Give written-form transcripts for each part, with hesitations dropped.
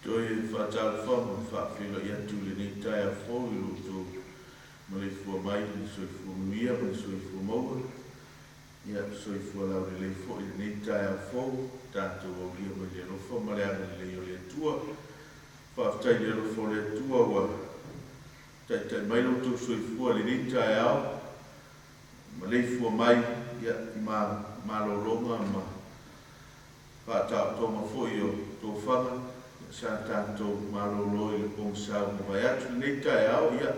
Toi whātau whama whawhila i atu le nei tai a whau I roto ma le fua mai, le soi fua muia, ma le soi fua maua. Ia soi fua lau le lei fo I le nei tai a whau, tātou au lia ma le rofa, ma le ana le o le atua. Whawhtai le rofa le atua wa tai mai roto soi fua le nei tai au. Ma le fua mai, ia ma lolonga ma whātau tonga fo I o tō whanga. Sa tātou malolo I le pong sao ma vai atu nei tai au ia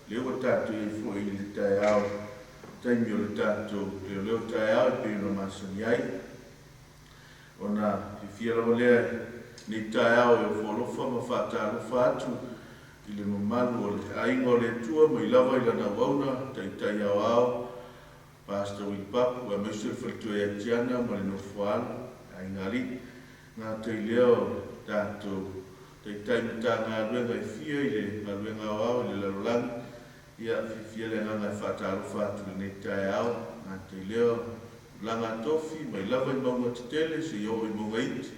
leo tātou I fo I le tai au taimi o le tātou Leoleo Taeao I pēna masani ai ona whiwhia lawa lea nei tai au e wholofa ma whātālofa atu I le mamalu o le ainga o le tua ma I lava I lana wauna tai au au Pastor Wilpapu a mesu e whalitua e atiana ma le nofoala ainga li ngā tei leo tātou tai mita ngā ruenga I fia I le ngā ruenga o au I le larolangi ia whiwhia le nganga I whātālofa atu le nei tai au ngā tei leo langa tofi mai lava I maunga titele se I o I maunga iti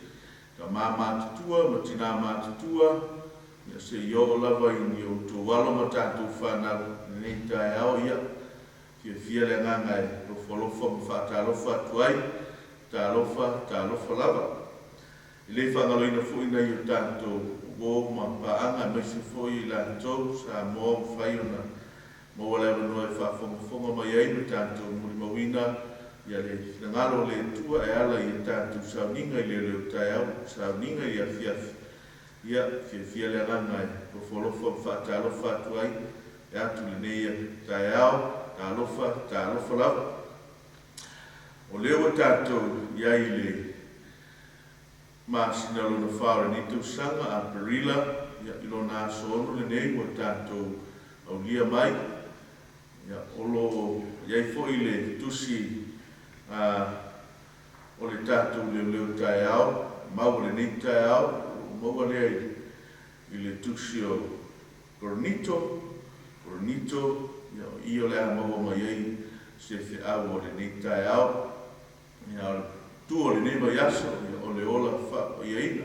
ka māma tutua ma tina mātutua ia se I o lava I ni o tō walo ma tātou whānau le nei tai au ia whiwhia le nganga I lofolofa ma whātālofa atu ai tālofa lava I le whangaloina fo ina I o tātou wō ma paanga mesi fo I lātou sa mō mwhai ona mō wale wanoa I whaafonga mai ai ma tātou muri mawina ia le ngalo le tua e ala I tātou sauninga I Leoleo Taeao sauninga I a fiafi ia fia le ranga I wholofa whaatalofa atu ai e atu le neia Taeao tālofa lava o leo tātou ia I le Masinalona Faale Nuuelua a Perila ia I lona asono le nei wa tātou au lia mai ia olo iai fo I le tusi o le tātou Leoleo Taeao mau le nei Taeao maua lea I le tusi o Coronito ia o le a maua mai ai se fe au o le nei Taeao ia tu o le nei mai aso o le ola whapa iaina.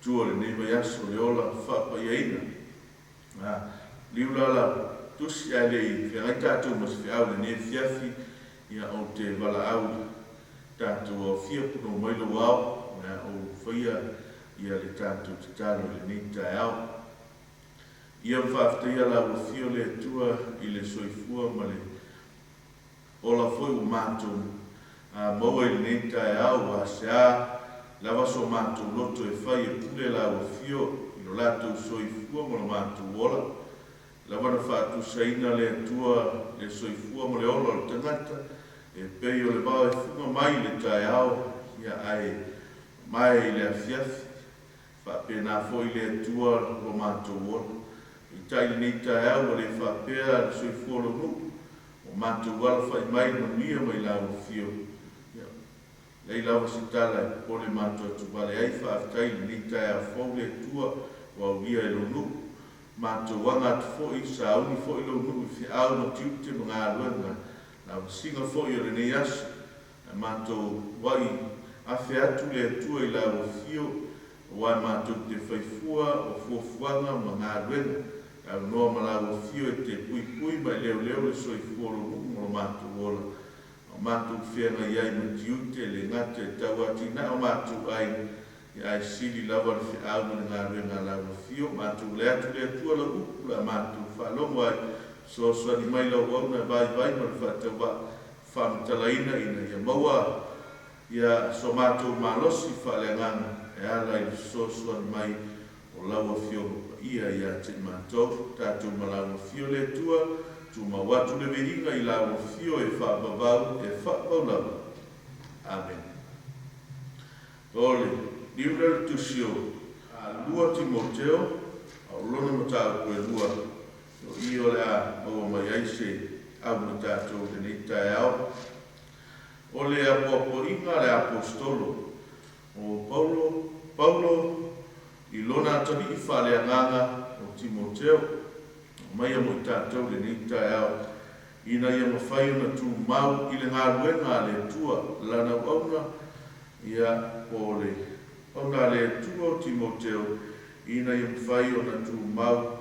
Tu o le nei mai aso o le ola whapa iaina. Liulala tusi ai lei whiangai tātou mas whiau le nei whiawhi ia o te wala au tātou o whia puno mailo wau o whaia ia le tātou te tālo le nei tai au. Ia mwhafteia la o whio le tua I le soifua ma le ola foi o mātou maua I nei tai au a sea lava so mātou loto e whai e pule la ua whio I lo lātou soifua mo lo mātou ola. Lava na whātou saina le atua le soifua mo le ola o tangata e pei o le bao e whunga mai le tai au ia ai mai le awhiawhi. Whapena fo I le atua lo mātou ola. I tai nei tai au o le whapea le soifua lo nu o mātou wala whai mai manuia mai la ua whio. Lei lawa si tala e pole mātua tupale ai whaaftai ni tai a whau le tua wa uia e lo nu. Mātua wanga atu fōi sa uni fōi lo nu I whiau ma tiute mga aluanga. Na singa fōi o le nei asa. Mātua wai awhi atu le tua I la ua whio wai mātua te whaifua o fuafuanga mga aluanga. Au noa ma la ua whio e te pui mai leo le soifua lo nu mo mātua ola. Mātou whenga iai ma tiute le ngate e tau ati na o mātou ai I ai sili lava le whiau ma ngā ruenga la whio mātou le atu le atua la upu la mātou whalongo ai so ni mai lau wauna vai ma le whatau wa whamatalaina ina ia maua ia so mātou malosi whale ngana e ala I so ni mai o laua whio ia te mātou tātou ma laua whio le atua tu ma watu le veringa I la whio e whaababau e whaabau lava. Amen. Ole, niura tusio a lua Timoteo, a lona matau koe lua, no I ole a maua mai aise au na tātou le nei tai au. Ole a popo inga le apostolo, o Paulo, I lona atari I whale anganga o Timoteo, mai mo tātou le nei tai au ina ia mawhai ona tū mau I le ngā ruenga le tua lana wauna ia o le auna le tua o Timoteo ina i mwhai o na tu mau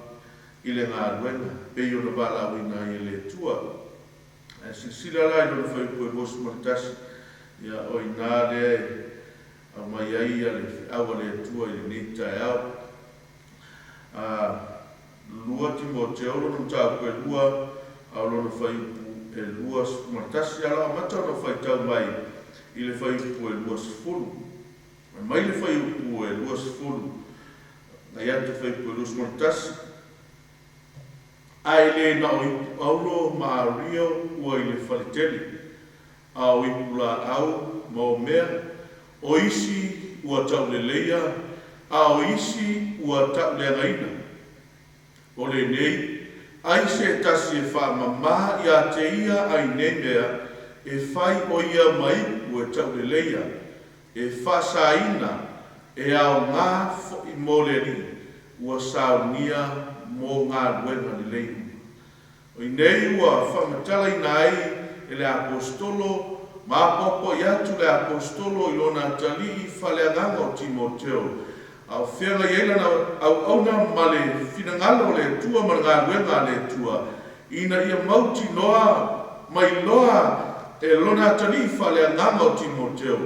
i le ngā ruenga, pei o na wala wina i le tua. Sila lai no na whai koe mos maritasi, ia o i nā lea a mai ai a le awa le tua i le ni Taeao. Lua Timoteo no tau koe lua, au lona whai e lua maritasi ala o mata no whai tau mai i le whai upu e lua sifuru. Mai le whai upu e lua sifuru, na iata whai upu e lua maritasi. Ai le na o ipu aulo maario ua i le whaliteli, a o ipu la au mau mea, o isi ua tau le leia, a o isi ua tau le angaina. O le nei, ai se tasi e wha mamaha i a te ia ai nei mea, e whai o ia mai ua tau le leia, e wha saina, e au ngā i mōleri, ua saunia mō ngā ruenga ni leiu. O i nei ua whamatala i nai e le apostolo, ma popo i atu le apostolo i lona tali i whaleanganga o Timoteo. Au whenga i eila na au auna ma le whinangalo le tua ma ngā ruenga le tua. Ina ia mauti noa, mai loa e lona tali i whaleanganga o Timoteo.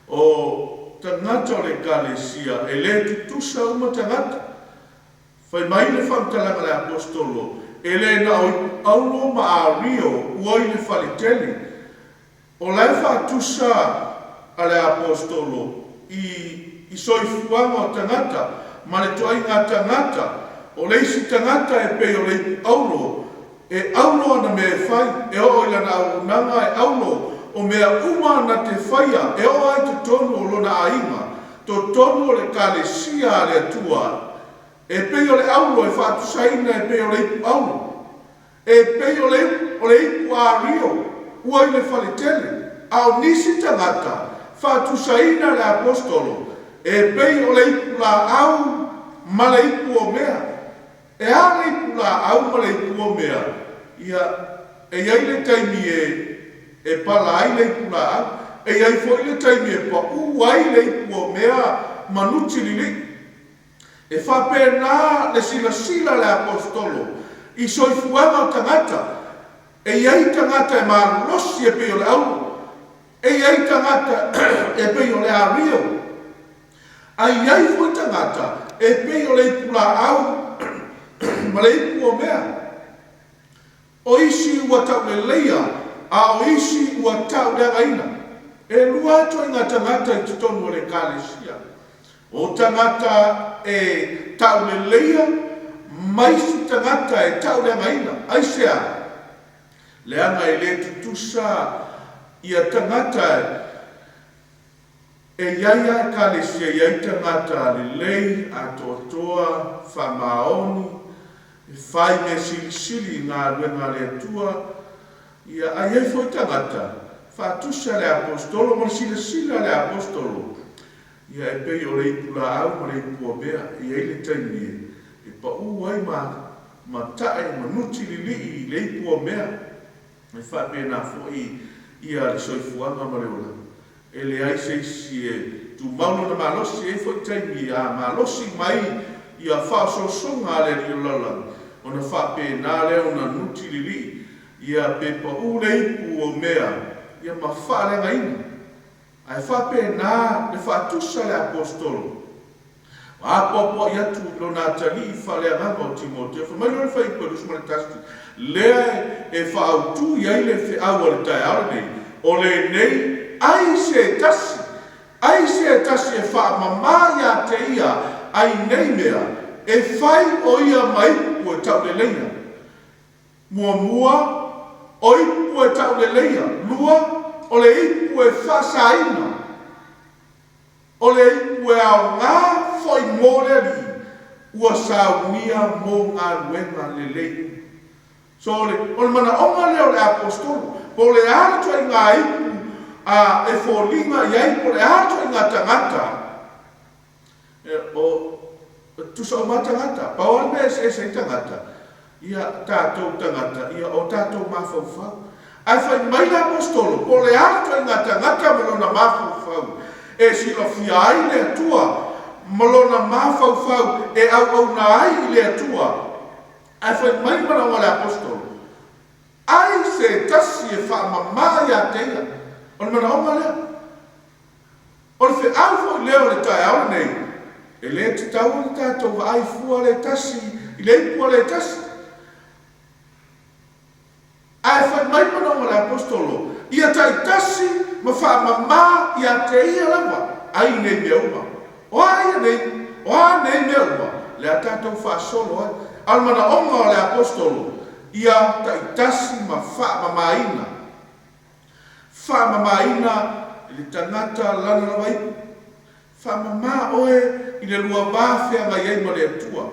O tangata o le kalesia, e le tutusa uma tangata. Whai mai le whamtalanga le apostolo, e le na aulo ma a rio uai le whaliteli. O le whatusa a le apostolo i soifuanga o tangata, ma le toai ngā tangata, o le isi tangata e pei o le aulo, e aulo ana me e whai, e o ila na aunanga e aulo, o mea uma na te whaia, e o ai te tonu o lona ainga, to tonu o le kalesia a le atua, e pei o le aulo e whatusaina e pei o le ipu aulo, e pei o le ipu a rio, ua i le whalitele, au nisi tangata, whatusaina le apostolo, e pei o le ipu la au ma le ipu o mea, e a le ipu la au ma le ipu o mea, ia e iai le taimi e pala ai le ipu la au, e iai fo i le taimi e pa ai le ipu o mea manuti lili, e whapena le sila le apostolo, i soifuanga o tangata, e iai tangata e marosi e pei o le au, e iai tangata e pei o le ario, ai iai fo tangata e pei o le ipu la au, ma le ipu o mea, o isi ua tau le leia, a o isi ua tau le angaina, e lua ato i ngā tangata i tutonu o le kalesia, o tangata e tau le leia, maisi tangata e tau le angaina, aisea, le anga e le tutusa i a tangata e iaia e kalesia iai tangata le lei a toa whamaoni, e whai me silisili ngā ruenga le atua, ia ai e foi tangata, whatusa le apostolo, ma sila le apostolo, ia e pei o le ipu la au ma le ipu o mea, ia i le taimi e pa ai ma tae manuti li le ipu o mea, e whapena fo ia le soifuanga ma le ola. E le ai se isi e tu mauno na malosi e foi taimi a malosi mai ia whaososonga le ni lala, o na whapena le o na nuti li ia pepa le ipu o mea, ia ma wharenga ina. Ai whapena le whatusa le apostolo. A popo ia tu lo na tali I whaleanganga o Timoteo. Whamai lo le whaipa lusu ma le tasti. Lea e whaautu iai le whiaua le Taeao nei. O le nei, ai se tasi e whaamama ia te ia, ai nei mea, e whai o ia mai ua tau le leia. Mua, o ipu e tau le leia, lua, o le ipu e whasaina, o le ipu e au ngā whai mōreri, ua saunia mō ngā ruenga le leiu. So o le mana onga leo le apostolo, po le atua I ngā ipu e fōlinga iai, po le atua I ngā tangata, o tusa o mā tangata, paoa me e tangata, ia tātou tangata, ia o tātou mawhauwhau. Ai whai mai le apostolo, po le atua I ngā tangata malona mawhauwhau, e sila fia ai le atua, malona mafau e au na ai le atua. Ai fai mai mana o le apostolo. Ai se tasi e wha mamā ia teia. O le mana o lea. O le whi au fo leo le Taeao nei. E le te tau le tātou wa ai fua le tasi. I le ipua le tasi. Ai fai mai mana o le apostolo. Ia tai tasi ma wha mamā ia teia lawa. Ai nei mea uma. O ai nei. O ai nei mea uma. Le a tātou wha solo ai. Almana onga o le apostolo, ia taitasi ma wha mamaina. Wha mamaina i le tangata lana rawa ipu. Wha mama oe i le lua wāwhea ngai ei ma le atua.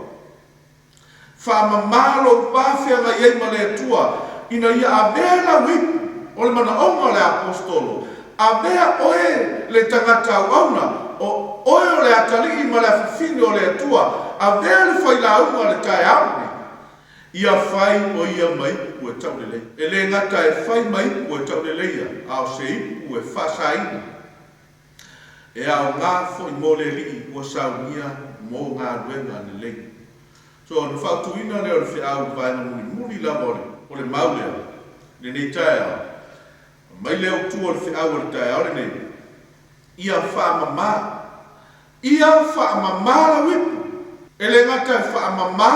Wha mama lo wāwhea ngai ei ma le atua. Ina ia abela wipu o le mana onga o le apostolo. Abea oe le tangata auna. O oe o le atali ma le afifini o le atua. A vele fai la unga le Taeao ni. Ia fai o ia mai ua tau lelei. E le ngata e fai mai ua tau leleia. Ao se ipu e whasaina. E ao ngā foi mo le li ua saunia mo ngā ruenga lelei. So na whautuina leo le whiau vaina muli la mole. O le maulea. Le nei Taeao. Mai leo tu o le whiau o le Taeao le nei. Ia whaamama. Ia whaamama la wipu. Ele ngata e whaamama,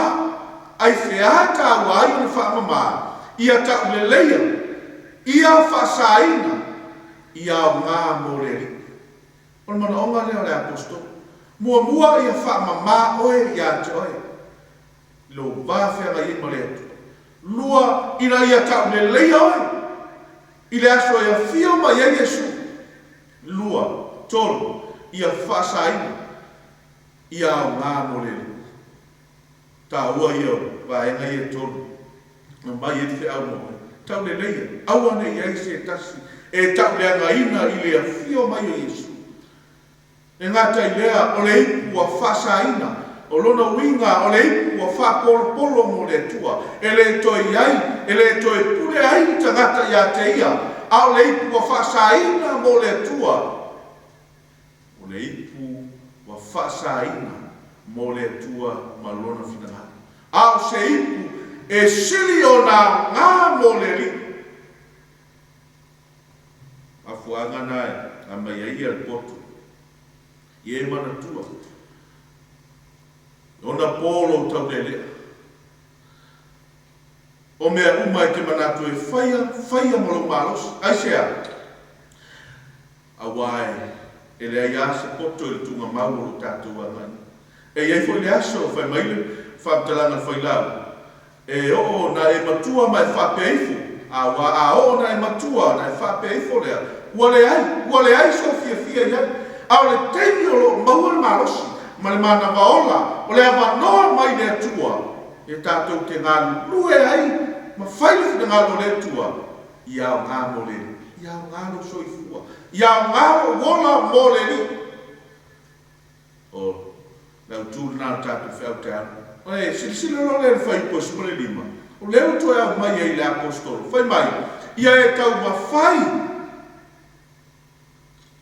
ai whea tā wai o le whaamama, ia ta uleleia, ia whaasaina, ia o ngā moreri. O le mana onga leo le apostol, mua ia whaamama oe ia te oe, lo wāwhea ngai ima le atu. Lua ina ia ta uleleia oe, i le aso ia fio mai e Yesu. Lua, tolu, ia whaasaina, ia o ngā moreri. Ta ua ia wa e ngai e tolu. Na mai e te au mo. Tau le leia. Aua nei ai se tasi. E tau le anga ina i lea fio mai o Yesu. E ngata i lea o le ipu a whasa ina. O lona winga o le ipu a wha polo mo le tua. E le toi ai. E le toi pule ai ta ngata ia te ia. A o le ipu a whasa ina mo le tua. O le ipu a whasa ina mo le tua malona finanga. Ao se ipu e sili o na ngā mo le li. A fuanga nai, a mai ai al potu. I e mana tua. O na polo tau le lea. O mea uma e te manatu e whaia malo malos. Ai sea. A wai, e lea ia se poto e tunga mauro tātou angani. E iei foi le aso, fai maile, whaamtalanga whai lau. E o na e matua mai whapeifu. A o na e matua na e whapeifu lea. Ua le ai so fia iai. Ao le teimi o lo maua le marosi. Ma le mana vaola. O le awa noa mai le atua. E tātou te ngālu. Lue ai. Ma whaile whina ngālo le atua. Iau ngāmo le. Iau ngālo soifua. Iau ngālo wola mo le li. O lau tūru nā tātou whiau te anu. Oe, silisila lo le whai posi mo le lima. O leo tu e au mai e le apostolo. Whai mai. Ia e tau ma whai.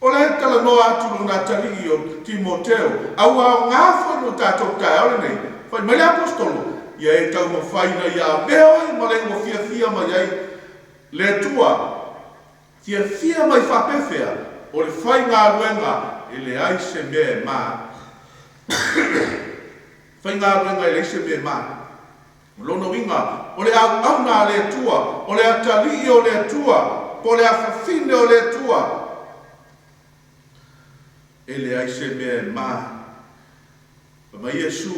O le tala noa atu na tali o Timoteo. Au au ngā whai no tātou Taeao nei. Whai mai le apostolo. Ia e tau ma whai na ia beoi ma le mo fia mai ai. Le tua. Fia mai whapewhea. O le whai ngā ruenga. E le ai se mea maa. Whai ngā ruenga e le se mea maa. Lona winga. O le au na le tua. O le atali o le tua. Po le afafine o le tua. E le ai se mea maa. Ma Yesu.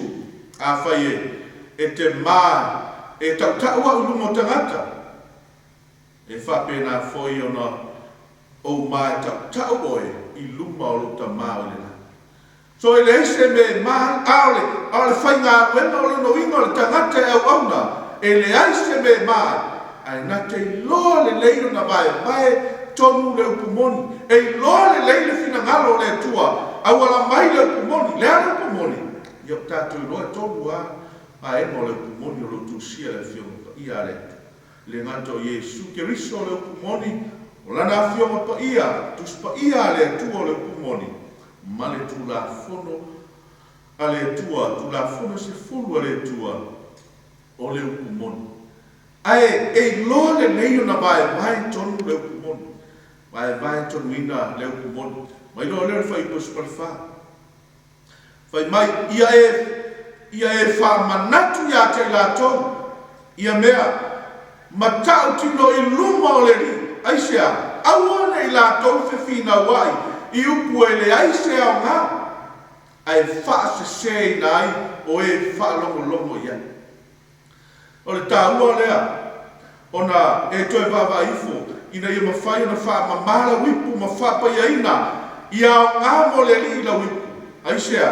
A whai e te maa. E tau taua ulumo tangata. E whapena foi ona. O mai tau oe. I luma o luta maa o le na. So e le se me maa. Aole whai ngā wena o le no inga o le tangata e au auna. E le ai se me maa. Ai na te loa le leiro na vai tonu le upumoni. E loa le leiro fina ngalo le tua. Awala mai le upumoni. Le ala upumoni. Ia tātou loa tonu a. A e mo le upumoni o lo tusia le fionga. Ia le. Le ngato Yesu ke riso le upumoni. O lana fionga pa ia. Tus pa ia le tua le upumoni. Ma le tu la fono. a le tua tu la funa se fulu a le tua o le upumoni. Ai loa le leio na vai tonu le upumoni. Vai tonu ina le upumoni. Mai loa le fai po spalfa. Fai mai ia e fa manatu ia te la tonu. Ia mea matau tino i luma o le ri. Aisea, awana i la tonu fe fina wai. I upu e le aisea o ngā. Ai fa se sei nai o e fa longo ia. O le tāua lea, ona e toi wawa ifo, ina ia mawhai ona wha mamala wipu, ma wha pai aina, ia o ngā mo le li la wipu. Aisea,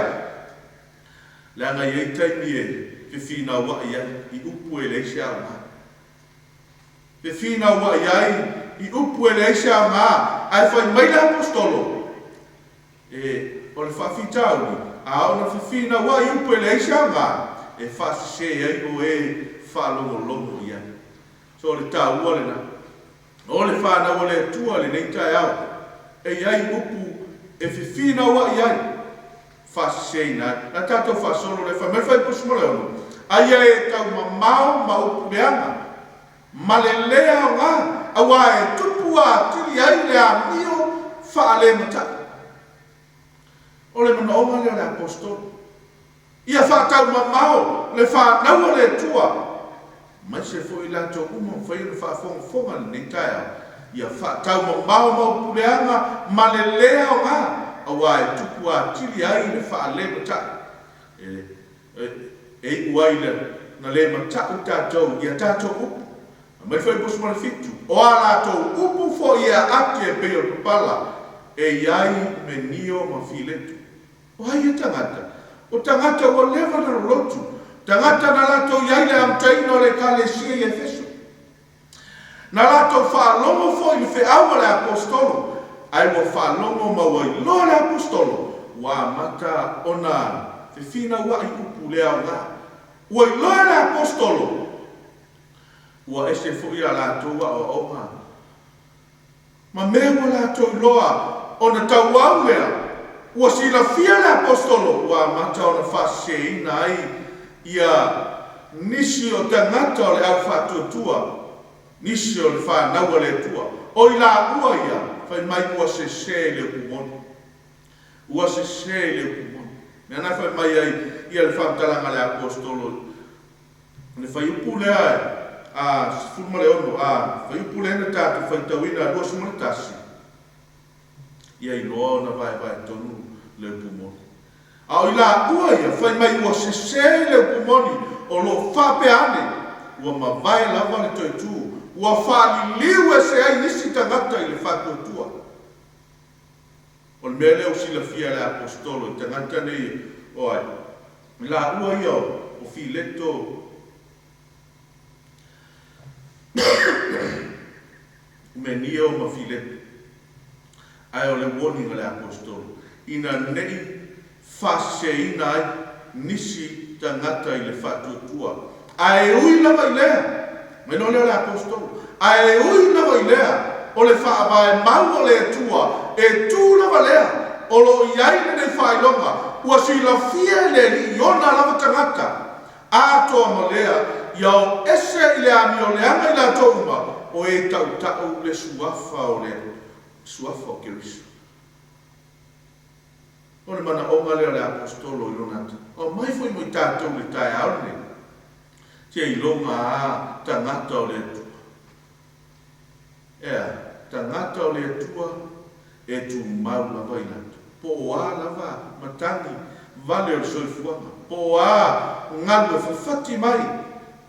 lea ngai ei taimi e, ke whina wa ia, i upu e le sia o ngā. Ke whina wa ia i upu e le sia o ngā, ai whai maile apostolo. O le whawhitau ni, a ona whiwhina wa i upu e le sia o ngā, e whasise ai o e whalongo ia. So le tāua le na. O le whanau o le tua le nei Taeao. E iai upu e whiwhina wa iai. Whasise nai. Na tātou whasolo le whamai whai pusmole ono. Aia e tau mamau ma upu leanga. Ma le lea o ngā. Awa e tupu a tiri ai le a mio whaale mata. O le mana onga le apostolo. Ia whātau mamau le whanau o le tua. Mai se foi la to uma foi le fa fonga ni Taeao. Ia whātau mamau puleanga ma le lea o ngā. Awa e tupu a tiri ai le whaale mata. E uai le na le mata u tātou ia tātou upu. Mai foi busma le fitu. O a lātou upu fo ia ake e peo tupala. E iai me nio ma filetu. O hai e tangata. O tangata o lewa na lotu. Tangata na lato iai le amtaino le kalesia i Efeso. Na lato whaalongo fo i fe awa le apostolo. Ai mo whaalongo mawai lo le apostolo. Wa mata ona fe fina wa i upu lea o ngā. Ua i lo le apostolo. Ua ese fo i a lato wa o oma. Ma mea wa lato i loa ona tau au lea. Ua sila fia le apostolo. Ua mata ona whasei na ai. Ia nisi o tangata o le au whatuatua. Nisi o le whanau le tua. O i la ua ia. Whai mai ua se le kumoni. Ua se le kumoni. Nea nai whai mai ai. Ia le whamtalanga le apostolo. Ne whai upu lea. Sifuruma le ono. Whai upu lea na tātu whai tauina. Lua sumale tasi. Ia i loa na vai tonu le kumoni. Au i la ua ia, whai mai ua se le upumoni o lo whapeane. Ua mawai lava le toitu. Ua whaali liu e se ai nisi tangata i le whatuatua. O le mea leo sila fia le apostolo i tangata nei o ai. I la ua ia o fileto. Menia o ma fileto. Ai o le warning le apostolo. Ina nei whaseina ai nisi tangata i le whatuatua. Ae ui lava i lea. Mai no leo le apostolo. Ae ui lava i lea. O le whaavae mau o le tua. E tū lava lea. O lo iai nei whailonga. Ua si la fia le li iona lava tangata. Atoa ma lea. Iau ese i le ami o leanga i la touma. O e tau le suafa o le. Suafa o Keriso. O le mana onga lea le apostolo i lonata. O mai foi mo i tātou le Taeao ne. Tia i longa a tangata o le atua. Ea, tangata o le atua e tu mau lava i lata. Po a lava matangi vale o le soifuanga. Po a ngalu e whawhati mai.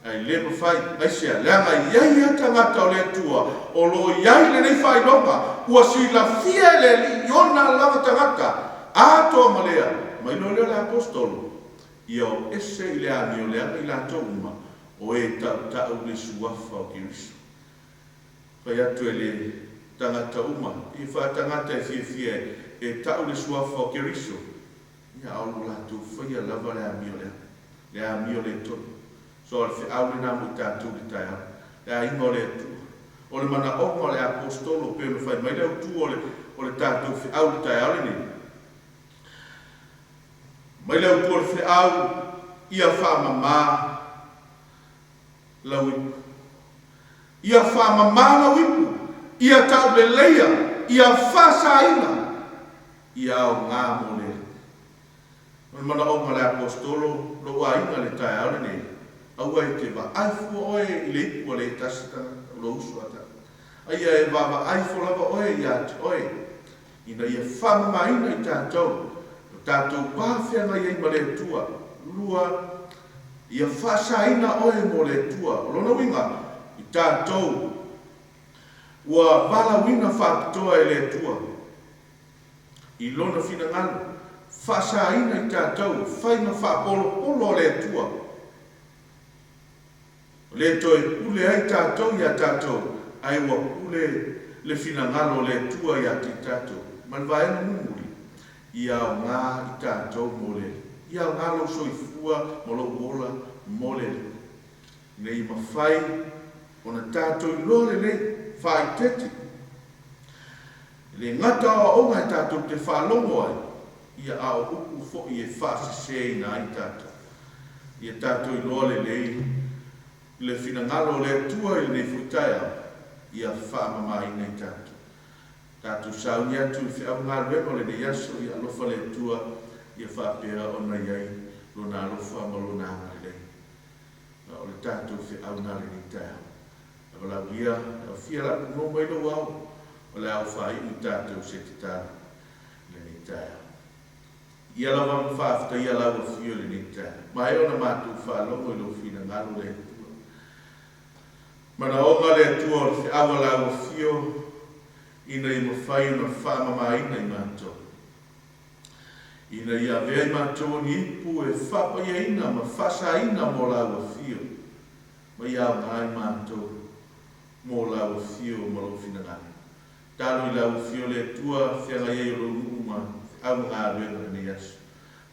Ai le mawhai, ai sea leanga iai a tangata o le atua. O lo iai le nei whai longa. Ua si la fia le li iona lava tangata. Ato malea, mai no leo le apostolo. Ia o ese i le ami o leanga i la touma. O e tau le suafa o Keriso. Pai atu e le tangata uma. I wha tangata e fia e tau le suafa o Keriso. Ia aulu la tu whaia lava le ami o leanga. Le ami o le tonu. So al fe aule namu i tātou le Taeao. Le a ingo le atu. O le mana onga le apostolo pe me whai mai leo tu o le tātou fe aule Taeao le ni. Mai lau tōre whi au, ia whamamā lau ipu. Ia whamamā lau ipu, ia tau le leia, ia whasaina, ia au ngā mole. Mana o ngā le apostolo, lo wa inga le tae au ne, au ai te wa aifu oe i le ipu le tasita, lo usu ata. Aia e wa aifu lava oe i ati oe, ina ia whamamaina i tātou, tātou pāwhianga iei ma le tua, lua ia whasaina oe mo le tua. Lona winga, i tātou, ua wala wina whapitoa e le tua. I lona whina ngana, whasaina i tātou, whaina whapolo polo le tua. Le toi ule ai tātou i a tātou, ai ua ule le whina ngalo le tua i a ti tātou. Man vaena mumuri. Ia o ngā i tātou mole. Ia o ngā lo soifua mo lo wola mole. Nei mawhai, o na tātou i lore le whai tete. Le ngata o onga i tātou te whalongo ai. Ia a o upu fo i e whasise i nā i tātou. Ia tātou i lore le whinangalo le tua i nei fuitaia. Ia whamama i nei tātou. Tātou sauni atu i whiau ngā remo le nei aso i alofa le tua i a whapea o na iai lo nā alofa ma lo nā ngā o le tātou whiau ngā le nei tāo. A wala wia, a whia la no mai lo wau o le au whai i tātou se te tāna le nei tāo. Ia la wang whafta ia la wa whio le nei tāo. Mai o na mātou whalongo i lo whina ngalo le tua. Mana o ngā le tua o le whiau la wa whio ina i mawhai una whamamaina i mātou. Ina i a vea i mātou ni ipu e whapa ia ina ma whasaina mō laua whio. Ma i au ngā i mātou mō laua whio ma lo whinangana. Tālo i laua whio le tua whianga iei o lo numa au ngā ruenga ni asu.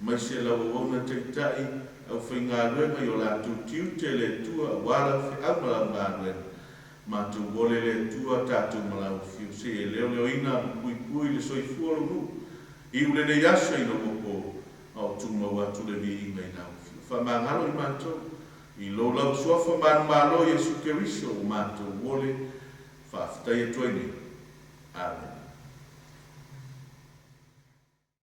Mai se laua wauna teitai au whai ngā ruenga i o lātou tiute le tua wala whi au ma lau ngā ruenga. Mātou wole le tua tātou malau whiu se e leo ina pui le soifua lo nu. I ule nei asa ina woko au tuma watu le vi inga ina whiu. Whamangalo i mātou. I lo lau suafa manu malo Jesu Keriso o mātou wole whaftai e toini. Amen.